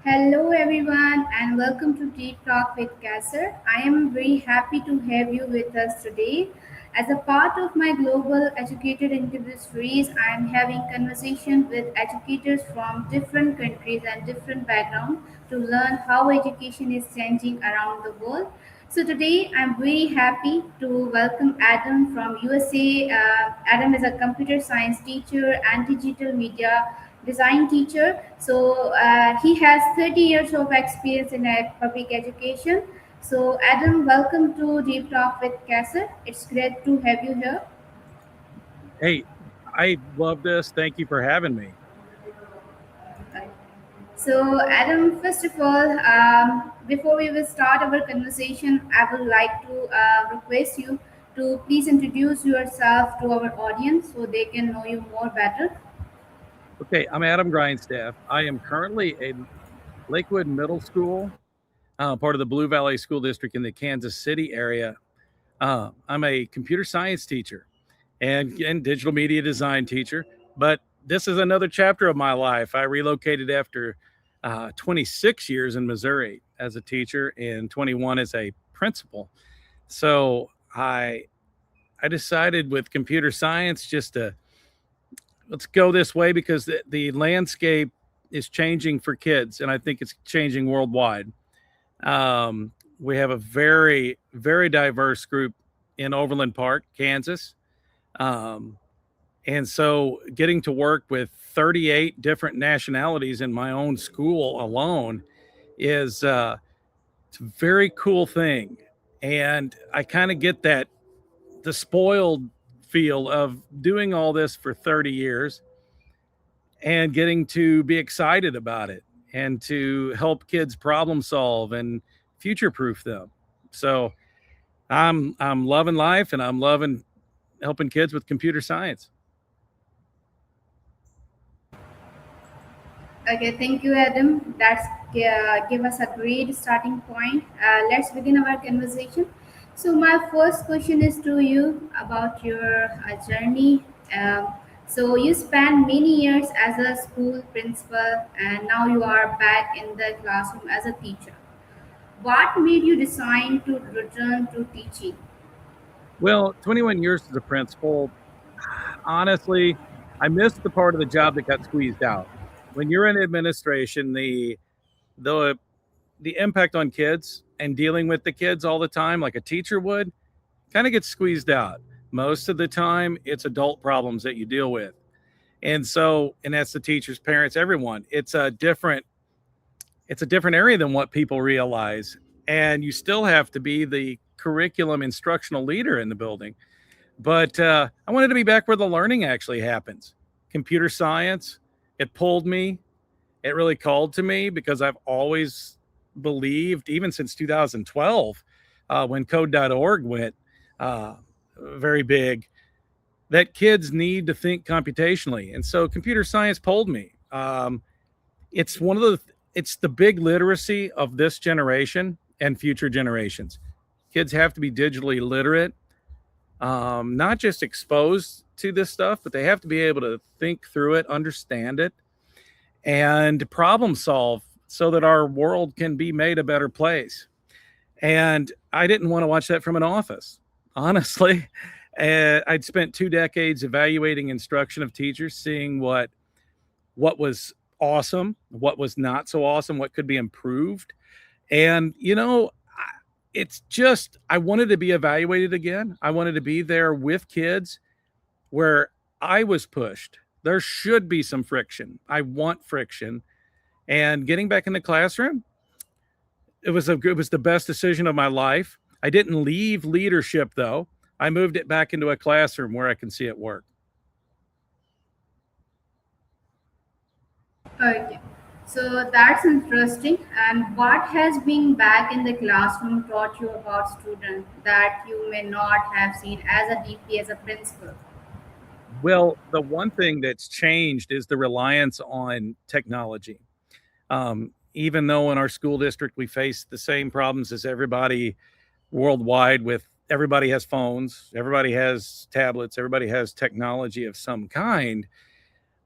Hello, everyone, and welcome to Deep Talk with Kessar. I am very happy to have you with us today. As a part of my global educator interview series, I am having conversations with educators from different countries and different backgrounds to learn how education is changing around the world. So today, I'm very happy to welcome Adam from USA. Adam is a computer science teacher and digital media design teacher. So he has 30 years of experience in public education. So Adam, welcome to Deep Talk with Kessar. It's great to have you here. Hey, I love this. Thank you for having me. Uh, So Adam, first of all, before we will start our conversation, I would like to request you to please introduce yourself to our audience so they can know you more better. Okay, I'm Adam Grindstaff. I am currently a Lakewood Middle School, part of the Blue Valley School District in the Kansas City area. I'm a computer science teacher and digital media design teacher, but this is another chapter of my life. I relocated after 26 years in Missouri as a teacher and 21 as a principal. So I decided with computer science just to let's go this way because the landscape is changing for kids, and I think it's changing worldwide. We have a very, very diverse group in Overland Park, Kansas. Um, and so getting to work with 38 different nationalities in my own school alone is it's a very cool thing. And I kind of get that the spoiled feel of doing all this for 30 years and getting to be excited about it and to help kids problem solve and future proof them. So I'm loving life and I'm loving helping kids with computer science. Okay, thank you, Adam. That's give us a great starting point. Let's begin our conversation. So, my first question is to you about your journey. So, you spent many years as a school principal, and now you are back in the classroom as a teacher. What made you decide to return to teaching? Well, 21 years as a principal, honestly, I missed the part of the job that got squeezed out. When you're in administration, the the impact on kids and dealing with the kids all the time like a teacher would kind of gets squeezed out. Most of the time it's adult problems that you deal with. And that's the teachers, parents, everyone. It's a different area than what people realize. And you still have to be the curriculum instructional leader in the building. But I wanted to be back where the learning actually happens. Computer science, it pulled me. It really called to me because I've always believed, even since 2012, when code.org went uh, very big, that kids need to think computationally. And so computer science pulled me. It's one of the it's the big literacy of this generation and future generations. Kids have to be digitally literate, not just exposed to this stuff, but they have to be able to think through it, understand it, and problem solve so that our world can be made a better place. And I didn't want to watch that from an office, honestly. I'd spent 2 decades evaluating instruction of teachers, seeing what was awesome, what was not so awesome, what could be improved. And it's just I wanted to be evaluated again. I wanted to be there with kids where I was pushed. There should be some friction. I want friction. And getting back in the classroom, it was the best decision of my life. I didn't leave leadership though. I moved it back into a classroom where I can see it work. Okay, so that's interesting. And what has being back in the classroom taught you about students that you may not have seen as a deeply as a principal? Well, the one thing that's changed is the reliance on technology. Even though in our school district we face the same problems as everybody worldwide with everybody has phones, everybody has tablets, everybody has technology of some kind.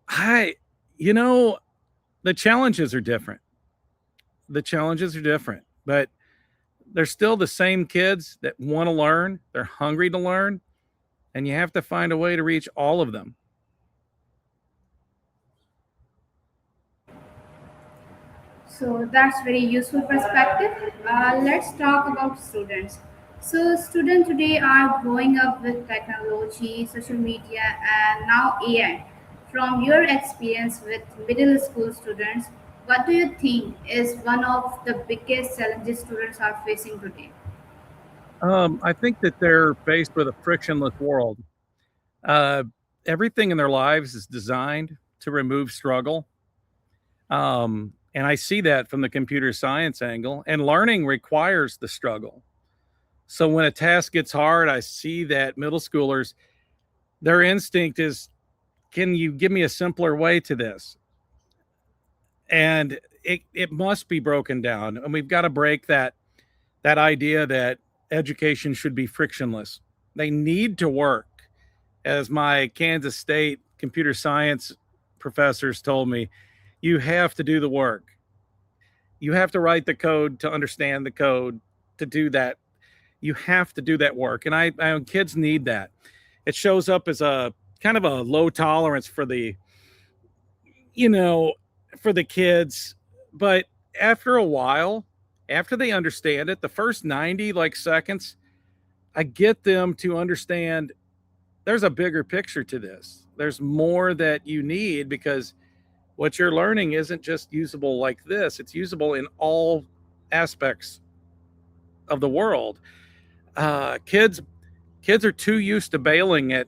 I, you know, the challenges are different. the challenges are different, but they're still the same kids that want to learn. They're hungry to learn, and you have to find a way to reach all of them. So that's very useful perspective. Let's talk about students. So students today are growing up with technology, social media, and now AI. From your experience with middle school students, what do you think is one of the biggest challenges students are facing today? I think that they're faced with a frictionless world. Uh, Everything in their lives is designed to remove struggle. And I see that from the computer science angle, and learning requires the struggle. So when a task gets hard, I see that middle schoolers, their instinct is, can you give me a simpler way to this? And it must be broken down. And we've got to break that idea that education should be frictionless. They need to work. As my Kansas State computer science professors told me, you have to do the work. You have to write the code to understand the code to do that. You have to do that work. And kids need that. It shows up as a kind of a low tolerance for you know, for the kids. But after a while, after they understand it, the first 90 seconds, I get them to understand there's a bigger picture to this. There's more that you need, because what you're learning isn't just usable like this. It's usable in all aspects of the world. Kids are too used to bailing at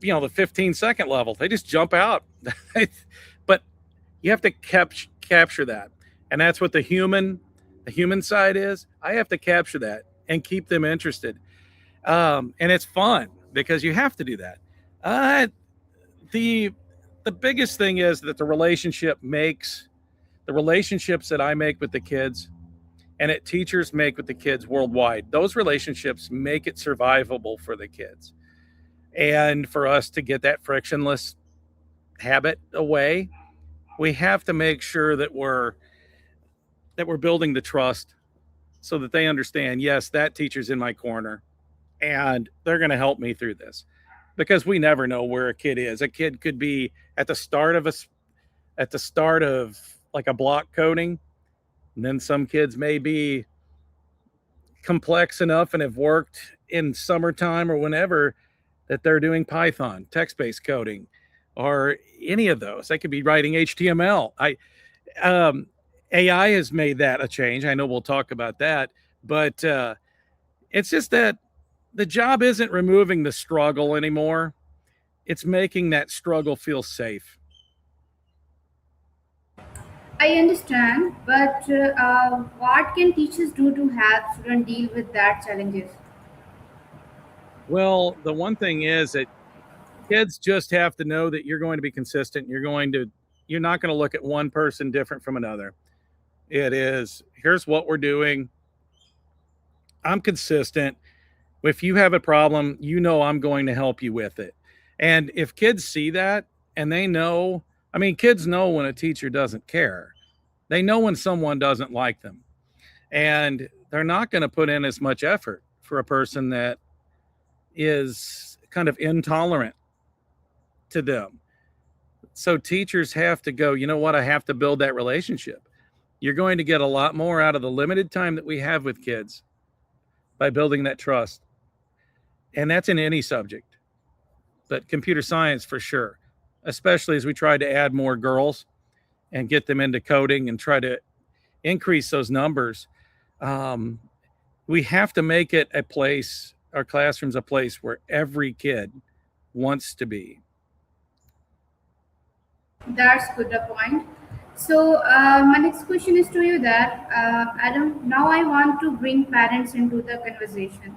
the 15-second level. They just jump out. But you have to capture that, and that's what the human side is. I have to capture that and keep them interested, and it's fun because you have to do that. The biggest thing is that the relationships that I make with the kids and that teachers make with the kids worldwide, those relationships make it survivable for the kids. And for us to get that frictionless habit away, we have to make sure that we're building the trust so that they understand, yes, that teacher's in my corner and they're going to help me through this, because we never know where a kid is. A kid could be at the start of like a block coding, and then some kids may be complex enough and have worked in summertime or whenever that they're doing Python, text-based coding, or any of those. They could be writing HTML. AI has made that a change. I know we'll talk about that, but it's just that the job isn't removing the struggle anymore. It's making that struggle feel safe. I understand, but what can teachers do to help students deal with that challenges? Well, the one thing is that kids just have to know that you're going to be consistent. You're not going to look at one person different from another. It is, here's what we're doing. I'm consistent. If you have a problem, I'm going to help you with it. And if kids see that, and they know, kids know when a teacher doesn't care. They know when someone doesn't like them. And they're not going to put in as much effort for a person that is kind of intolerant to them. So teachers have to go, you know what? I have to build that relationship. You're going to get a lot more out of the limited time that we have with kids by building that trust. And that's in any subject, but computer science for sure, especially as we try to add more girls and get them into coding and try to increase those numbers. We have to make it our classrooms, a place where every kid wants to be. That's good a point. So my next question is to you that Adam. Now I want to bring parents into the conversation.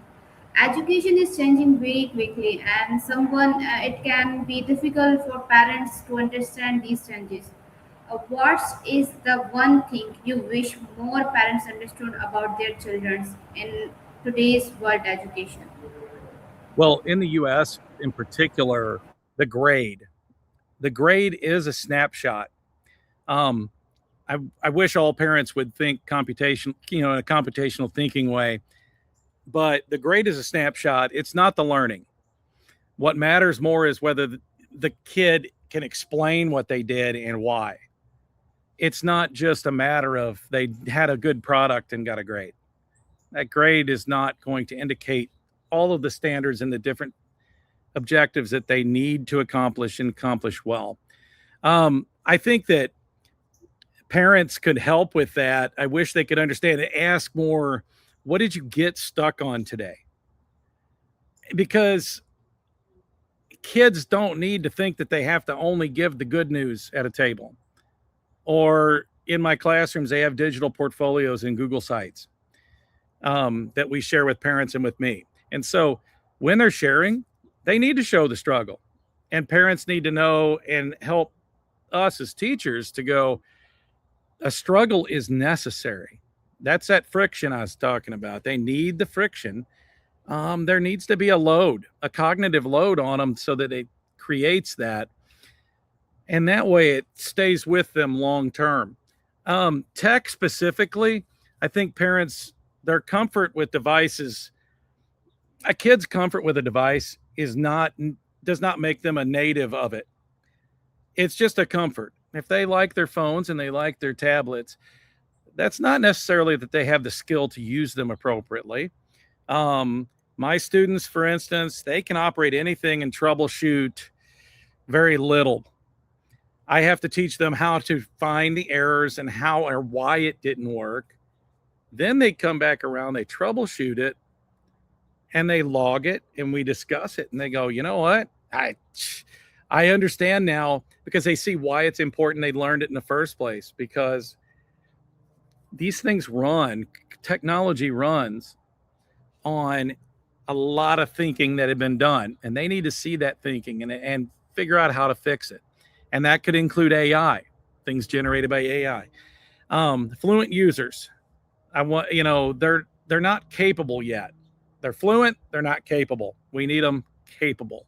Education is changing very quickly, and it can be difficult for parents to understand these changes. What is the one thing you wish more parents understood about their children in today's world education? Well, in the US in particular, the grade is a snapshot. Um, I wish all parents would think computation, in a computational thinking way. But the grade is a snapshot. It's not the learning. What matters more is whether the kid can explain what they did and why. It's not just a matter of they had a good product and got a grade. That grade is not going to indicate all of the standards and the different objectives that they need to accomplish and accomplish well. I think that parents could help with that. I wish they could understand and ask more, what did you get stuck on today? Because kids don't need to think that they have to only give the good news at a table. Or in my classrooms, they have digital portfolios in Google Sites that we share with parents and with me. And so when they're sharing, they need to show the struggle. And parents need to know and help us as teachers to go, a struggle is necessary. That's that friction I was talking about. They need the friction. There needs to be a load, a cognitive load on them so that it creates that. And that way it stays with them long term. Tech specifically, I think parents, their comfort with devices, a kid's comfort with a device does not make them a native of it. It's just a comfort. If they like their phones and they like their tablets, that's not necessarily that they have the skill to use them appropriately. My students, for instance, they can operate anything and troubleshoot very little. I have to teach them how to find the errors and how or why it didn't work. Then they come back around, they troubleshoot it, and they log it, and we discuss it, and they go, you know what? I understand now, because they see why it's important they learned it in the first place, because these things technology runs on a lot of thinking that had been done, and they need to see that thinking and figure out how to fix it. And that could include AI, things generated by AI. Fluent users, they're not capable yet. They're fluent, they're not capable. We need them capable.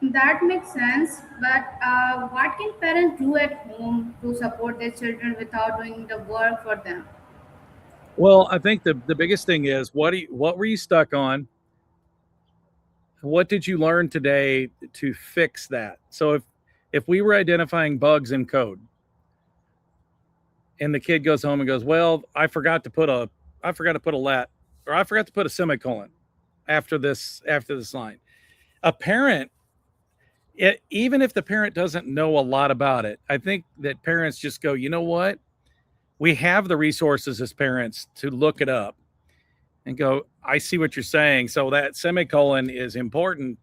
That makes sense, but what can parents do at home to support their children without doing the work for them? Well, I think the biggest thing is what were you stuck on? What did you learn today to fix that? So if we were identifying bugs in code, and the kid goes home and goes, well, I forgot to put a let, or I forgot to put a semicolon after this line. A parent, even if the parent doesn't know a lot about it, I think that parents just go, you know what? We have the resources as parents to look it up and go, I see what you're saying. So that semicolon is important.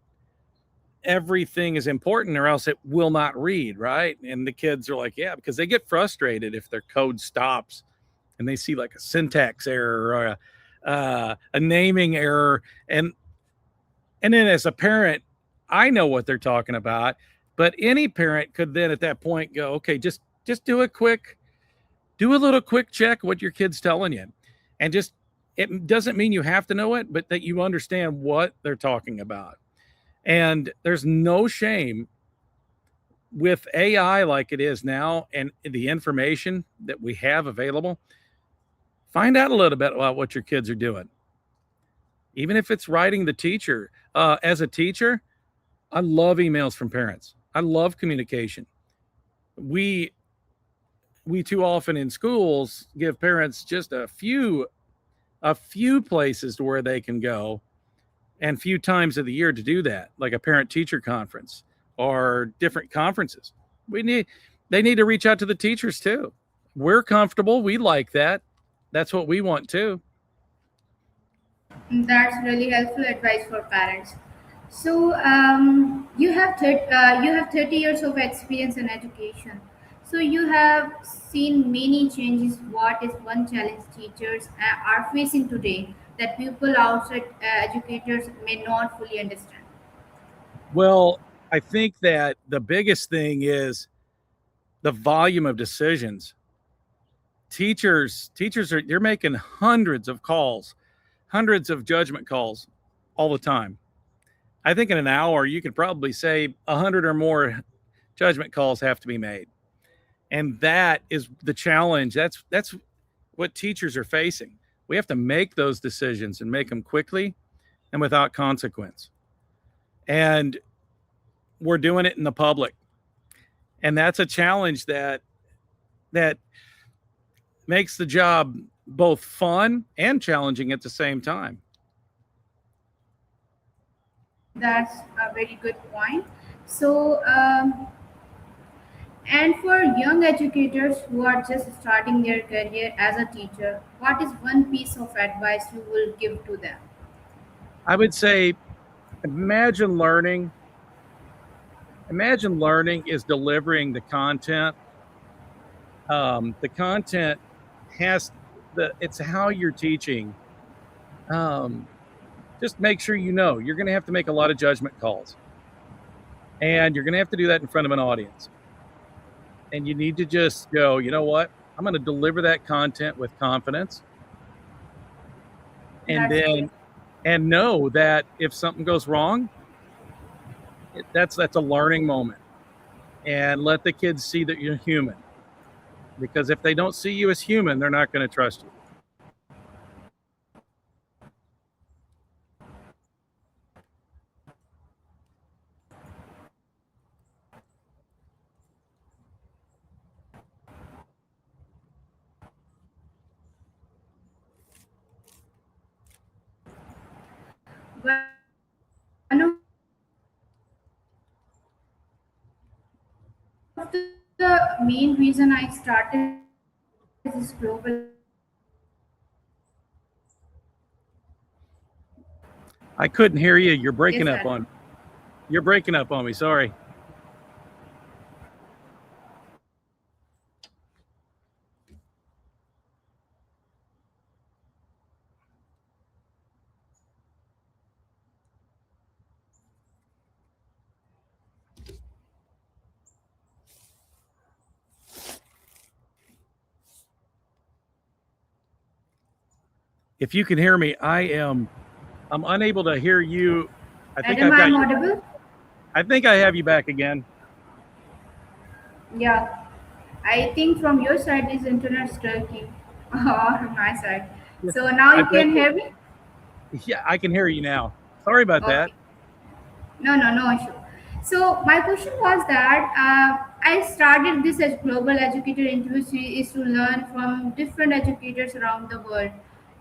Everything is important, or else it will not read, right? And the kids are like, yeah, because they get frustrated if their code stops and they see like a syntax error or a naming error. And then as a parent, I know what they're talking about, but any parent could then at that point go, okay, just do a little quick check what your kid's telling you. And it doesn't mean you have to know it, but that you understand what they're talking about. And there's no shame with AI like it is now and the information that we have available. Find out a little bit about what your kids are doing. Even if it's writing the teacher. As a teacher, I love emails from parents. I love communication. We too often in schools give parents just a few places to where they can go and few times of the year to do that, like a parent-teacher conference or different conferences. They need to reach out to the teachers too. We're comfortable. We like that. That's what we want too. That's really helpful advice for parents. So you have 30 years of experience in education. So you have seen many changes. What is one challenge teachers are facing today that people outside educators may not fully understand? Well, I think that the biggest thing is the volume of decisions. Teachers they're making hundreds of calls, hundreds of judgment calls all the time. I think in an hour you could probably say 100 or more judgment calls have to be made. And that is the challenge. That's what teachers are facing. We have to make those decisions and make them quickly and without consequence. And we're doing it in the public. And that's a challenge that makes the job both fun and challenging at the same time. That's a very good point. So, and for young educators who are just starting their career as a teacher, what is one piece of advice you will give to them? I would say imagine learning. Imagine learning is delivering the content. The content has it's how you're teaching. Um, just make sure you know you're going to have to make a lot of judgment calls, and you're going to have to do that in front of an audience. And you need to just go, you know what? I'm going to deliver that content with confidence, and That's great. then and know that if something goes wrong, that's a learning moment. And let the kids see that you're human, because if they don't see you as human, they're not going to trust you. One of the main reason I started this global. I couldn't hear you. You're breaking Yes, up sir. on. You're breaking up on me. Sorry. If you can hear me, I'm unable to hear you. I think Adam, I've got I'm you. audible. I think I have you back again. Yeah, I think from your side is internet talking, or my side. Yeah. So now I you think can hear me. Yeah, I can hear you now. Sorry about that. Okay. No issue. So my question was that I started this as global educator interview series is to learn from different educators around the world.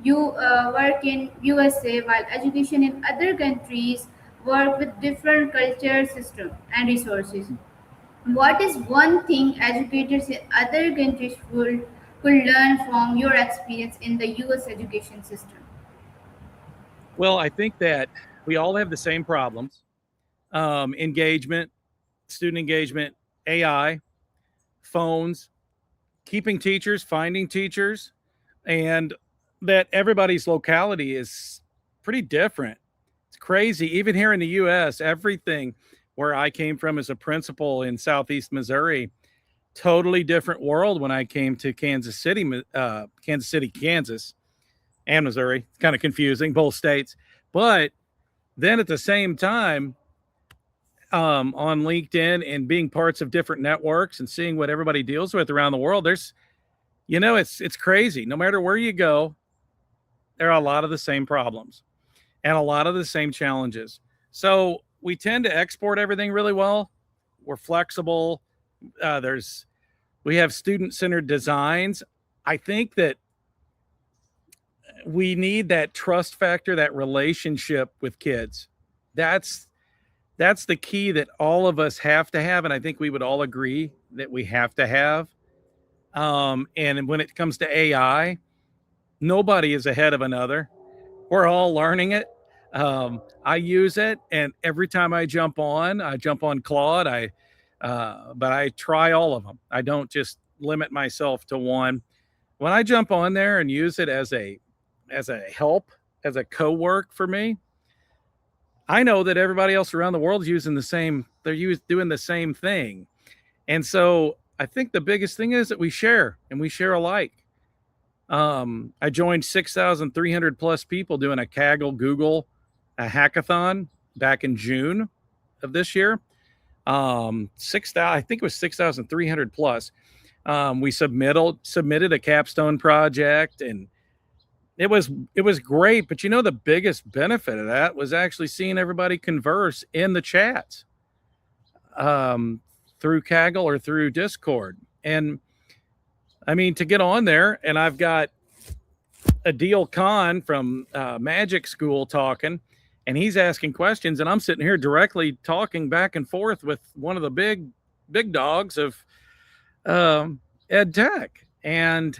You work in USA while education in other countries work with different culture system and resources. What is one thing educators in other countries could learn from your experience in the US education system? Well, I think that we all have the same problems. Engagement, student engagement, AI, phones, keeping teachers, finding teachers, and that everybody's locality is pretty different. It's crazy. Even here in the US, everything where I came from as a principal in Southeast Missouri, totally different world when I came to Kansas City, Kansas, and Missouri. It's kind of confusing, both states. But then at the same time, on LinkedIn and being parts of different networks and seeing what everybody deals with around the world, it's crazy. No matter where you go, there are a lot of the same problems and a lot of the same challenges. So we tend to export everything really well. We're flexible. We have student-centered designs. I think that we need that trust factor, that relationship with kids. That's the key that all of us have to have, and I think we would all agree that we have to have. And when it comes to AI, nobody is ahead of another. We're all learning it. I use it, and every time I jump on Claude. But I try all of them. I don't just limit myself to one. When I jump on there and use it as a help, as a co-work for me, I know that everybody else around the world is using doing the same thing. And so I think the biggest thing is that we share and we share alike. I joined 6,300 plus people doing a Kaggle Google a hackathon back in June of this year. 6,000, I think it was 6,300 plus. We submitted a capstone project, and it was great. But the biggest benefit of that was actually seeing everybody converse in the chats, through Kaggle or through Discord. And I mean, to get on there, and I've got Adil Khan from Magic School talking, and he's asking questions, and I'm sitting here directly talking back and forth with one of the big dogs of ed tech. And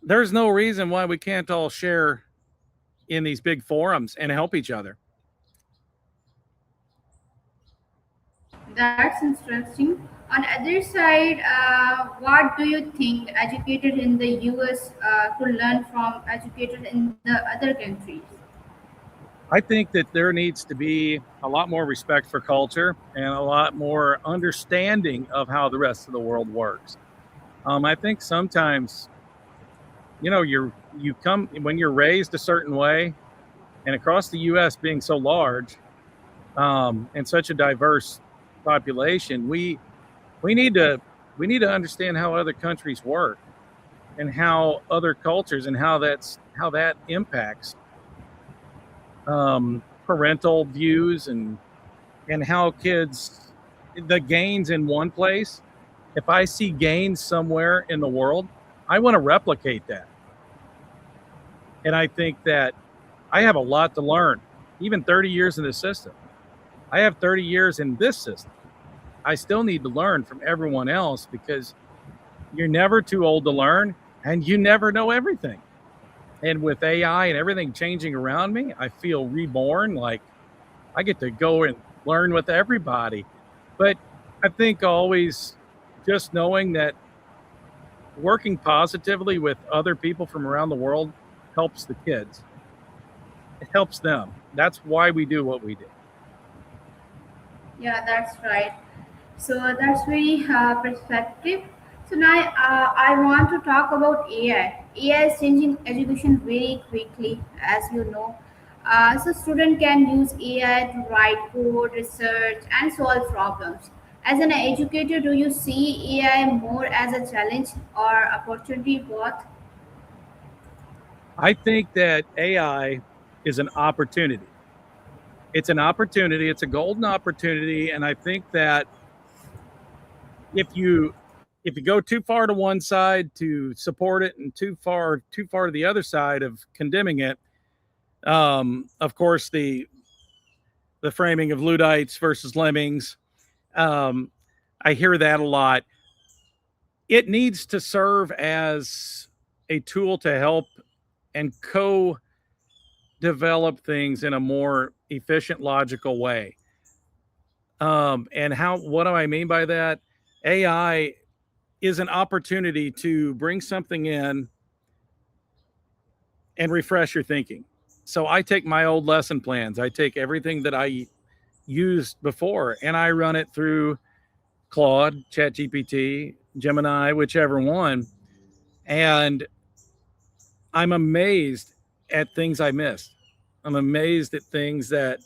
there's no reason why we can't all share in these big forums and help each other. That's interesting. On the other side, what do you think educated in the US could learn from educated in the other countries? I think that there needs to be a lot more respect for culture and a lot more understanding of how the rest of the world works. I think sometimes, you come when you're raised a certain way, and across the U.S. being so large, and such a diverse population, we need to understand how other countries work and how other cultures and how that impacts parental views and how kids, the gains in one place. If I see gains somewhere in the world, I want to replicate that. And I think that I have a lot to learn, even 30 years in the system. I have 30 years in this system. I still need to learn from everyone else, because you're never too old to learn, and you never know everything. And with AI and everything changing around me, I feel reborn. Like I get to go and learn with everybody. But I think always just knowing that working positively with other people from around the world helps the kids. It helps them. That's why we do what we do. Yeah, that's right. So that's very perspective. So now I want to talk about AI. AI is changing education very quickly, as you know. So student can use AI to write code, research, and solve problems. As an educator, do you see AI more as a challenge or opportunity both? I think that AI is an opportunity. It's an opportunity. It's a golden opportunity. And I think that if you go too far to one side to support it, and too far to the other side of condemning it, of course the framing of Luddites versus Lemmings, I hear that a lot. It needs to serve as a tool to help and develop things in a more efficient, logical way. And what do I mean by that? AI is an opportunity to bring something in and refresh your thinking. So I take my old lesson plans, I take everything that I used before, and I run it through Claude, ChatGPT, Gemini, whichever one. And I'm amazed at things I missed. I'm amazed at things that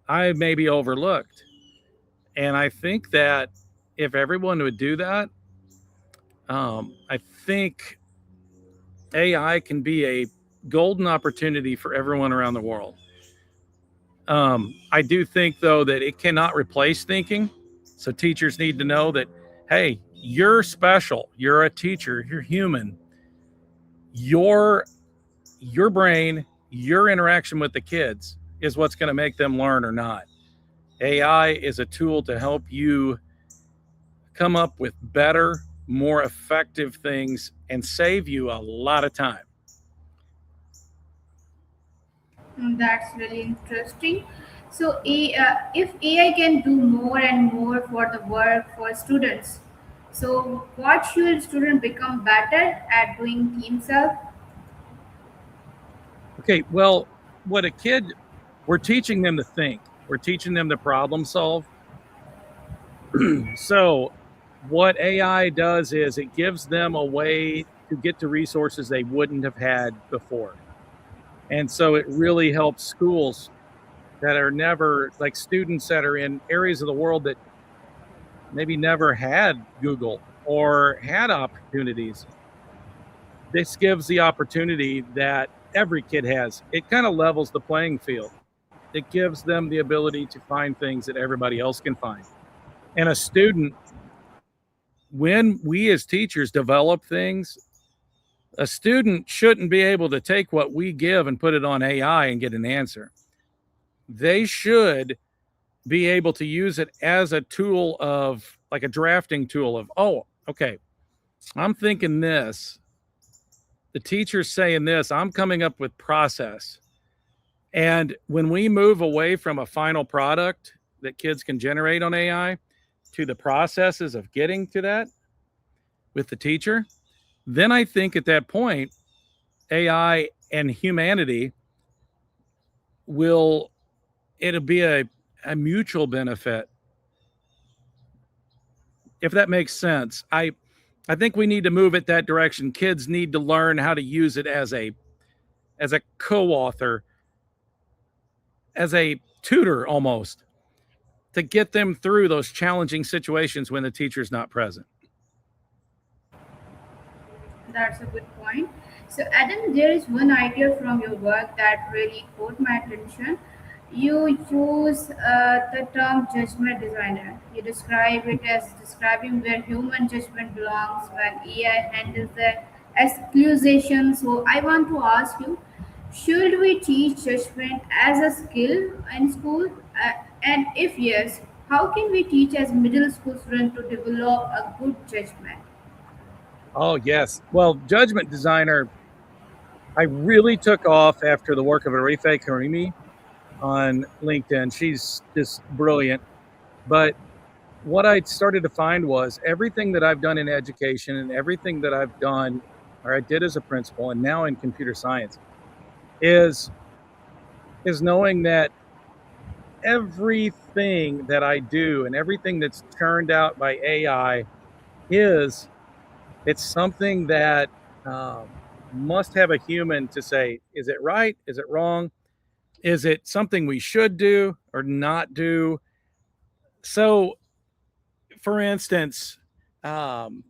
I maybe overlooked. And I think that if everyone would do that, I think AI can be a golden opportunity for everyone around the world. I do think, though, that it cannot replace thinking. So teachers need to know that, hey, you're special. You're a teacher. You're human. Your brain, your interaction with the kids is what's going to make them learn or not. AI is a tool to help you come up with better, more effective things and save you a lot of time. That's really interesting. So, if AI can do more and more for the work for students, so what should students become better at doing themselves? Okay, well, we're teaching them to think. We're teaching them to problem solve. So what AI does is it gives them a way to get to resources they wouldn't have had before. And so it really helps schools that are never, like students that are in areas of the world that maybe never had Google or had opportunities. This gives the opportunity that every kid has. It kind of levels the playing field. It gives them the ability to find things that everybody else can find. And a student, when we as teachers develop things, a student shouldn't be able to take what we give and put it on AI and get an answer. They should be able to use it as a tool of, like a drafting tool of, oh, okay, I'm thinking this. The teacher's saying this. I'm coming up with process. And when we move away from a final product that kids can generate on AI to the processes of getting to that with the teacher, then I think at that point, AI and humanity it'll be a mutual benefit. If that makes sense. I think we need to move it that direction. Kids need to learn how to use it as a co-author, as a tutor almost, to get them through those challenging situations when the teacher's not present. That's a good point. So, Adam, there is one idea from your work that really caught my attention. You use the term judgment designer. You describe it as describing where human judgment belongs when AI handles the exclusion. So, I want to ask you, should we teach judgment as a skill in school? And if yes, how can we teach as middle school students to develop a good judgment? Oh, yes. Well, judgment designer, I really took off after the work of 𝐉𝐻𝐾𝐚𝐦 on LinkedIn. She's just brilliant. But what I started to find was everything that I've done in education and everything that I've done, or I did as a principal and now in computer science, is knowing that everything that I do and everything that's turned out by AI it's something that must have a human to say, is it right? Is it wrong? Is it something we should do or not do? So, for instance, um,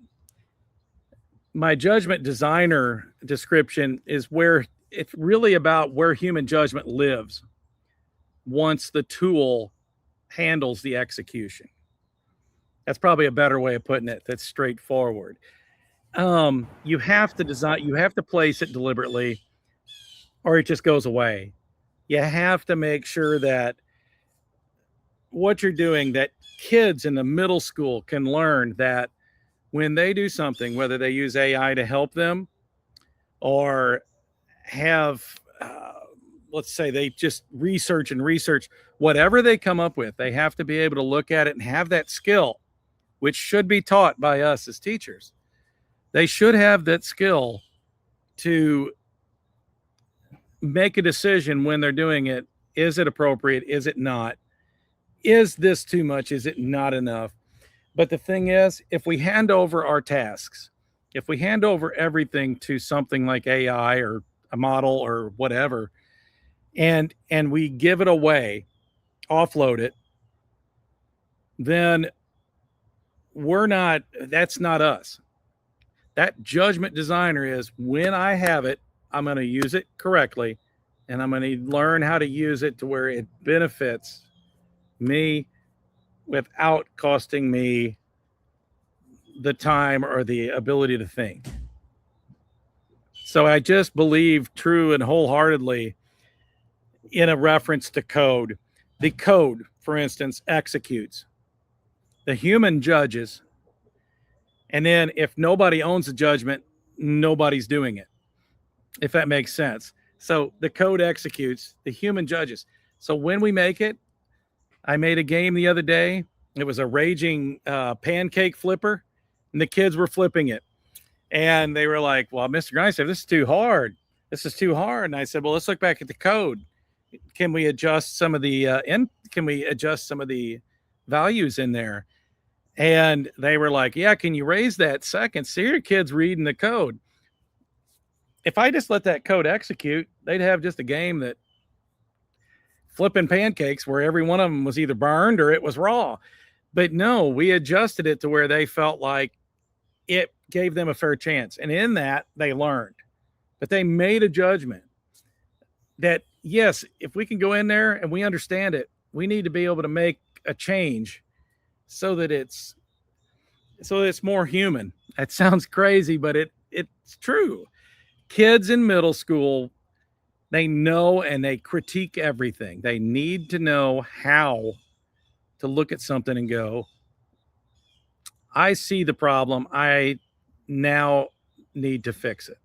my judgment designer description is where it's really about where human judgment lives once the tool handles the execution. That's probably a better way of putting it. That's straightforward. You have to design, you have to place it deliberately, or it just goes away. You have to make sure that what you're doing, that kids in the middle school can learn that when they do something, whether they use AI to help them or have, let's say they just research and research, whatever they come up with, they have to be able to look at it and have that skill, which should be taught by us as teachers. They should have that skill to make a decision when they're doing it. Is it appropriate? Is it not? Is this too much? Is it not enough? But the thing is, if we hand over our tasks, if we hand over everything to something like AI or a model or whatever, and we give it away, offload it, then that's not us. That judgment designer is, when I have it, I'm going to use it correctly, and I'm going to learn how to use it to where it benefits me without costing me the time or the ability to think. So I just believe true and wholeheartedly in a reference to code. The code, for instance, executes. The human judges. And then if nobody owns the judgment, nobody's doing it, if that makes sense. So the code executes, the human judges. So when we make it, I made a game the other day. It was a raging pancake flipper, and the kids were flipping it. And they were like, well, Mr. Grindstaff, this is too hard. This is too hard. And I said, well, let's look back at the code. Can we adjust some of the values in there? And they were like, yeah, can you raise that second? So your kid's reading the code. If I just let that code execute, they'd have just a game that flipping pancakes where every one of them was either burned or it was raw. But no, we adjusted it to where they felt like it gave them a fair chance. And in that, they learned. But they made a judgment that, yes, if we can go in there and we understand it, we need to be able to make a change so that it's more human. That sounds crazy, but it's true. Kids in middle school, they know and they critique everything. They need to know how to look at something and go, I see the problem. I now need to fix it.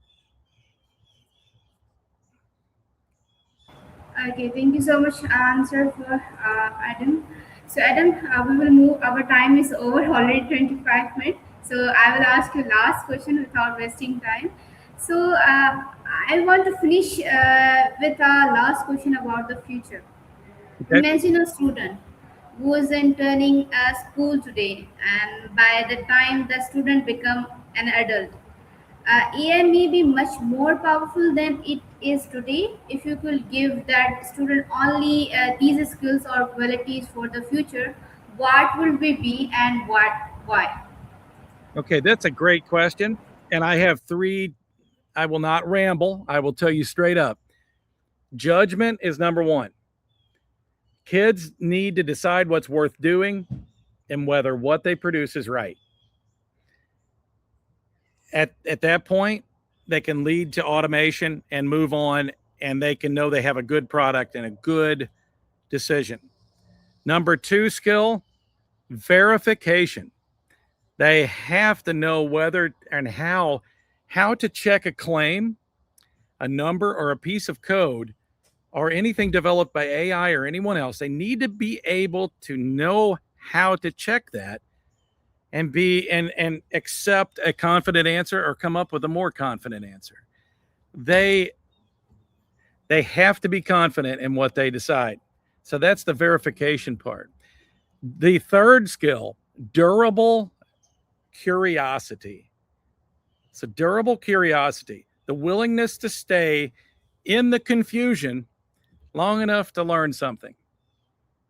Okay, thank you so much, answer for Adam. So, Adam, we will move. Our time is over already, 25 minutes. So, I will ask you last question without wasting time. So, I want to finish with our last question about the future. Okay. Imagine a student who is entering a school today, and by the time the student become an adult, AI may be much more powerful than it is today. If you could give that student only these skills or qualities for the future, what would we be and why? Okay, that's a great question. And I have three. I will not ramble. I will tell you straight up. Judgment is number one. Kids need to decide what's worth doing and whether what they produce is right. At that point, they can lead to automation and move on, and they can know they have a good product and a good decision. Number two skill, verification. They have to know whether and how to check a claim, a number, or a piece of code, or anything developed by AI or anyone else. They need to be able to know how to check that and accept a confident answer or come up with a more confident answer. They have to be confident in what they decide. So that's the verification part. The third skill, durable curiosity. So durable curiosity, the willingness to stay in the confusion long enough to learn something.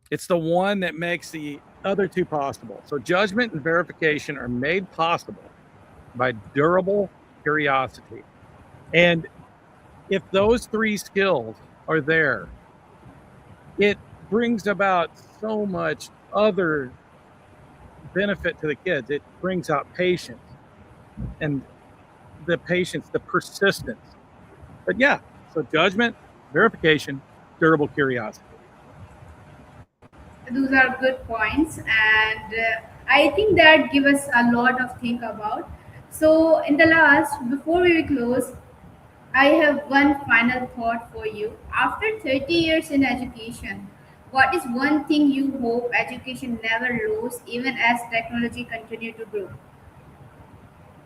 It's the one that makes the other two possible. So judgment and verification are made possible by durable curiosity. And if those three skills are there, it brings about so much other benefit to the kids. It brings out patience and the persistence. But yeah, so judgment, verification, durable curiosity. Those are good points, and I think that give us a lot of think about. So, in the last, before we close, I have one final thought for you. After 30 years in education, what is one thing you hope education never lose, even as technology continue to grow?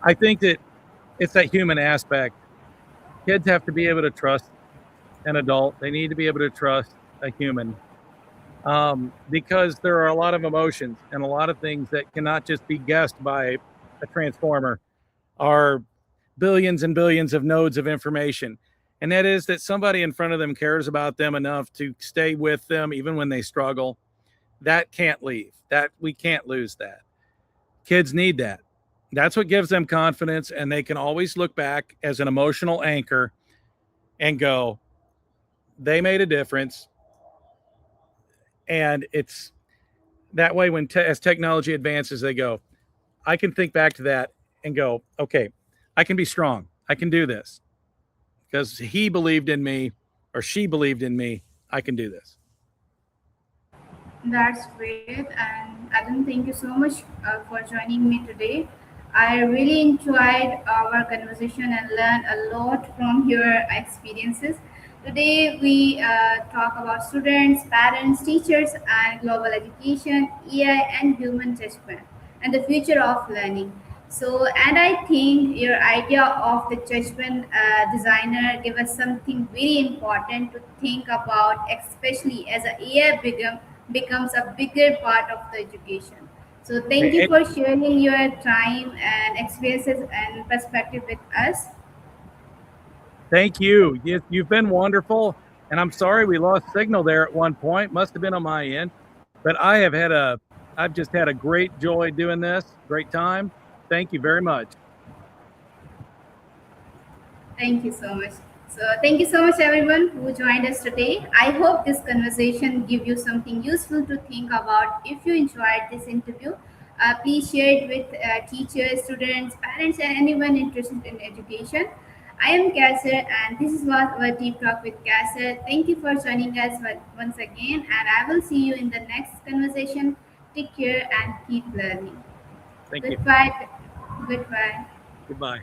I think that it's that human aspect. Kids have to be able to trust an adult. They need to be able to trust a human, because there are a lot of emotions and a lot of things that cannot just be guessed by a transformer or billions and billions of nodes of information. And that is that somebody in front of them cares about them enough to stay with them even when they struggle. That can't leave. That we can't lose that. Kids need that. That's what gives them confidence, and they can always look back as an emotional anchor and go, they made a difference. And it's that way when as technology advances, they go, I can think back to that and go, okay, I can be strong. I can do this because he believed in me or she believed in me. I can do this. That's great. And Adam, thank you so much for joining me today. I really enjoyed our conversation and learned a lot from your experiences. Today, we talk about students, parents, teachers, and global education, AI, and human judgment, and the future of learning. So, and I think your idea of the judgment designer gave us something very important to think about, especially as a AI becomes a bigger part of the education. So, thank you Hey, for sharing your time and experiences and perspective with us. thank you. You've been wonderful. And I'm sorry we lost signal there at one point. Must have been on my end. But I've just had a great joy doing this. Great time. Thank you very much. Thank you so much. So thank you so much everyone who joined us today. I hope this conversation give you something useful to think about. If you enjoyed this interview, please share it with teachers, students, parents, and anyone interested in education. I am Kessar, and this is what our deep talk with Kessar. Thank you for joining us once again, and I will see you in the next conversation. Take care and keep learning. Thank you. Goodbye. Goodbye. Goodbye.